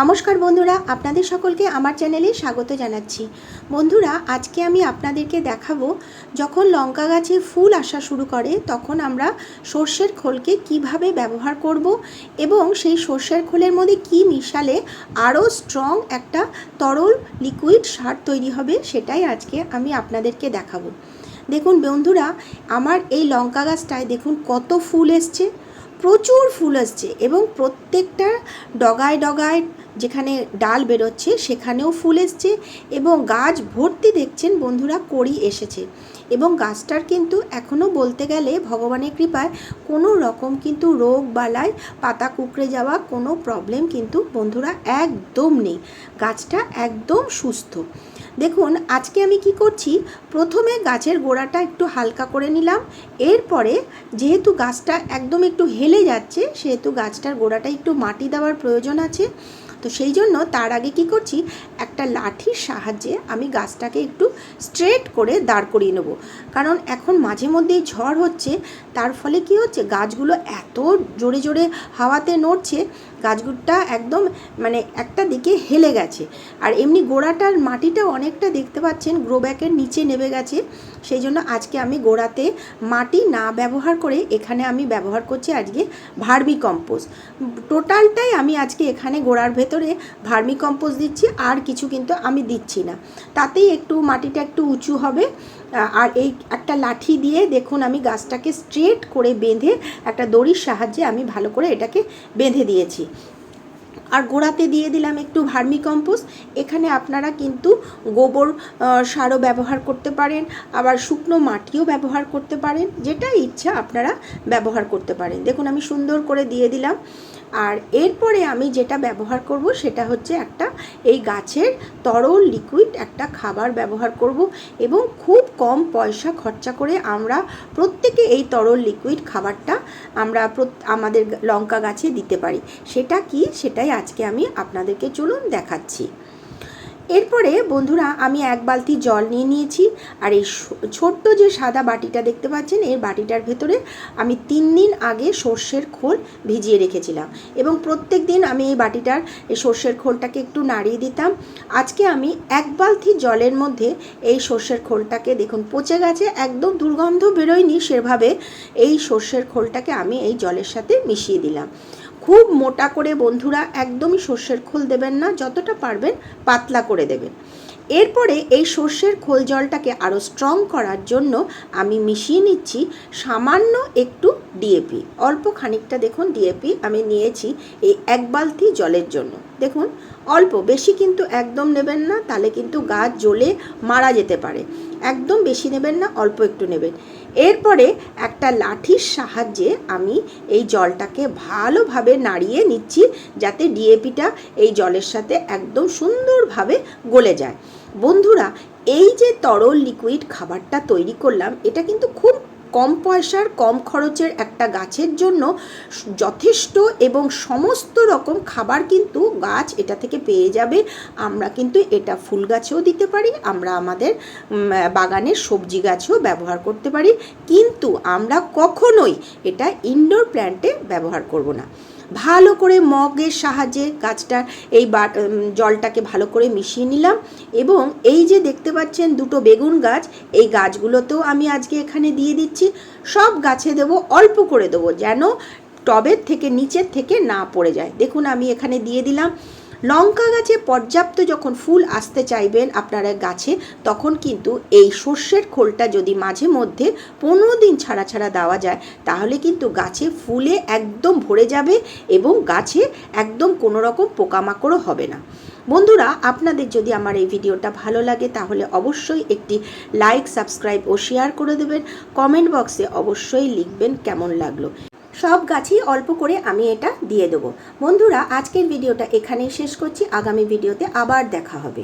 নমস্কার বন্ধুরা, আপনাদের সকলকে আমার চ্যানেলে স্বাগত জানাচ্ছি। বন্ধুরা, আজকে আমি আপনাদেরকে দেখাবো যখন লঙ্কা গাছে ফুল আসা শুরু করে তখন আমরা সর্ষের খোলকে কিভাবে ব্যবহার করব এবং সেই সর্ষের খোলের মধ্যে কি মিশালে আরও স্ট্রং একটা তরল লিকুইড সার তৈরি হবে, সেটাই আজকে আমি আপনাদেরকে দেখাবো। দেখুন বন্ধুরা, আমার এই লঙ্কা গাছটায় দেখুন কত ফুল এসছে, প্রচুর ফুল আসছে এবং প্রত্যেকটা ডগায় ডগায় যেখানে ডাল বেরোচ্ছে সেখানেও ফুল এসছে এবং গাছ ভর্তি দেখছেন বন্ধুরা কড়ি এসেছে এবং গাছটার কিন্তু এখনও বলতে গেলে ভগবানের কৃপায় কোনো রকম কিন্তু রোগ বালায় পাতা কুঁকড়ে যাওয়া কোনো প্রবলেম কিন্তু বন্ধুরা একদম নেই। গাছটা একদম সুস্থ। দেখুন আজকে আমি কি করছি, প্রথমে গাছের গোড়াটা একটু হালকা করে নিলাম। এরপরে যেহেতু গাছটা একদম একটু হেলে যাচ্ছে সেহেতু গাছটার গোড়াটা একটু মাটি দেওয়ার প্রয়োজন আছে। তো সেই জন্য তার আগে কি করছি, একটা লাঠির সাহায্যে আমি গাছটাকে একটু স্ট্রেট করে দাঁড় করিয়ে নেব। কারণ এখন মাঝে মধ্যেই ঝড় হচ্ছে, তার ফলে কি হচ্ছে গাছগুলো এত জোরে জোরে হাওয়াতে নড়ছে, গাছগুলোটা একদম মানে একটা দিকে হেলে গেছে। আর এমনি গোড়াটার মাটিটা অনেকটা দেখতে পাচ্ছেন গ্রো ব্যাগের নিচে নেমে গেছে। সেই জন্য আজকে আমি গোড়াতে মাটি না ব্যবহার করে এখানে আমি ব্যবহার করছি আজকে ভার্মি কম্পোস্ট। টোটালটাই আমি আজকে এখানে গোড়ার ভেতরে ভার্মি কম্পোস্ট দিচ্ছি, আর কিছু কিন্তু আমি দিচ্ছি না। তাতেই একটু মাটিটা একটু উঁচু হবে। আর এই একটা লাঠি দিয়ে দেখুন আমি গাছটাকে স্ট্রেট করে বেঁধে একটা দড়ির সাহায্যে আমি ভালো করে এটাকে বেঁধে দিয়েছি। আর গোড়াতে দিয়ে দিলাম একটু ভার্মি কম্পোস্ট। এখানে আপনারা কিন্তু গোবর সারও ব্যবহার করতে পারেন, আবার শুকনো মাটিও ব্যবহার করতে পারেন, যেটা ইচ্ছা আপনারা ব্যবহার করতে পারেন। দেখুন আমি সুন্দর করে দিয়ে দিলাম। আর এরপরে আমি যেটা ব্যবহার করব সেটা হচ্ছে একটা এই গাছের তরল লিকুইড একটা খাবার ব্যবহার করব এবং খুব কম পয়সা খরচা করে আমরা প্রত্যেকে এই তরল লিকুইড খাবারটা আমরা আমাদের লঙ্কা গাছে দিতে পারি। সেটা কি, সেটাই আজকে আমি আপনাদেরকে চলুন দেখাচ্ছি। এরপরে বন্ধুরা আমি এক বালতি জল নিয়ে নিয়েছি, আর এই ছোট্ট যে সাদা বাটিটা দেখতে পাচ্ছেন এই বাটিটার ভেতরে আমি 3 দিন আগে সর্ষের খোল ভিজিয়ে রেখেছিলাম এবং প্রত্যেক দিন আমি এই বাটিটার এই সর্ষের খোলটাকে একটু নাড়িয়ে দিতাম। আজকে আমি এক বালতি জলের মধ্যে এই সর্ষের খোলটাকে দেখুন পচে গেছে, একদম দুর্গন্ধ বেরোয়নি সেভাবে, এই সর্ষের খোলটাকে আমি এই জলের সাথে মিশিয়ে দিলাম। খুব মোটা করে বন্ধুরা একদমই সর্ষের খোল দেবেন না, যতটা পারবেন পাতলা করে দেবেন। এরপরে এই সর্ষের খোল জলটাকে আরও স্ট্রং করার জন্য আমি মিশিয়ে নিচ্ছি সামান্য একটু ডিএপি। অল্প খানিকটা দেখুন ডিএপি আমি নিয়েছি এই এক বালতি জলের জন্য। দেখুন অল্প, বেশি কিন্তু একদম নেবেন না, তাহলে কিন্তু গাছ জ্বলে মারা যেতে পারে। একদম বেশি নেবেন না, অল্প একটু নেবেন। এরপরে একটা লাঠির সাহায্যে আমি এই জলটাকে ভালোভাবে নাড়িয়ে নিচ্ছি যাতে ডিএপিটা এই জলের সাথে একদম সুন্দরভাবে গলে যায়। বন্ধুরা, এই যে তরল লিকুইড খাবারটা তৈরি করলাম এটা কিন্তু খুব কম পয়সার কম খরচের একটা গাছের জন্য যথেষ্ট এবং সমস্ত রকম খাবার কিন্তু গাছ এটা থেকে পেয়ে যাবে। আমরা কিন্তু এটা ফুল গাছেও দিতে পারি, আমরা আমাদের বাগানের সবজি গাছেও ব্যবহার করতে পারি, কিন্তু আমরা কখনোই এটা ইনডোর প্ল্যান্টে ব্যবহার করব না। ভালো করে মগের সাহায্যে গাছটার এই জলটাকে ভালো করে মিশিয়ে নিলাম এবং এই যে দেখতে পাচ্ছেন দুটো বেগুন গাছ, এই গাছগুলোতেও আমি আজকে এখানে দিয়ে দিচ্ছি। সব গাছে দেবো, অল্প করে দেবো যেন টবের থেকে নিচের থেকে না পড়ে যায়। দেখুন আমি এখানে দিয়ে দিলাম। লঙ্কা গাছে পর্যাপ্ত যখন ফুল আসতে চাইবেন আপনারা গাছে, তখন কিন্তু এই সর্ষের খোলটা যদি মাঝে মধ্যে 15 দিন ছাড়া ছাড়া দেওয়া যায় তাহলে কিন্তু গাছে ফুলে একদম ভরে যাবে এবং গাছে একদম কোনো রকম পোকামাকড়ও হবে না। বন্ধুরা, আপনাদের যদি আমার এই ভিডিওটা ভালো লাগে তাহলে অবশ্যই একটি লাইক, সাবস্ক্রাইব ও শেয়ার করে দেবেন। কমেন্ট বক্সে অবশ্যই লিখবেন কেমন লাগলো। সব গাছেই অল্প করে আমি এটা দিয়ে দেবো। বন্ধুরা, আজকের ভিডিওটা এখানেই শেষ করছি, আগামী ভিডিওতে আবার দেখা হবে।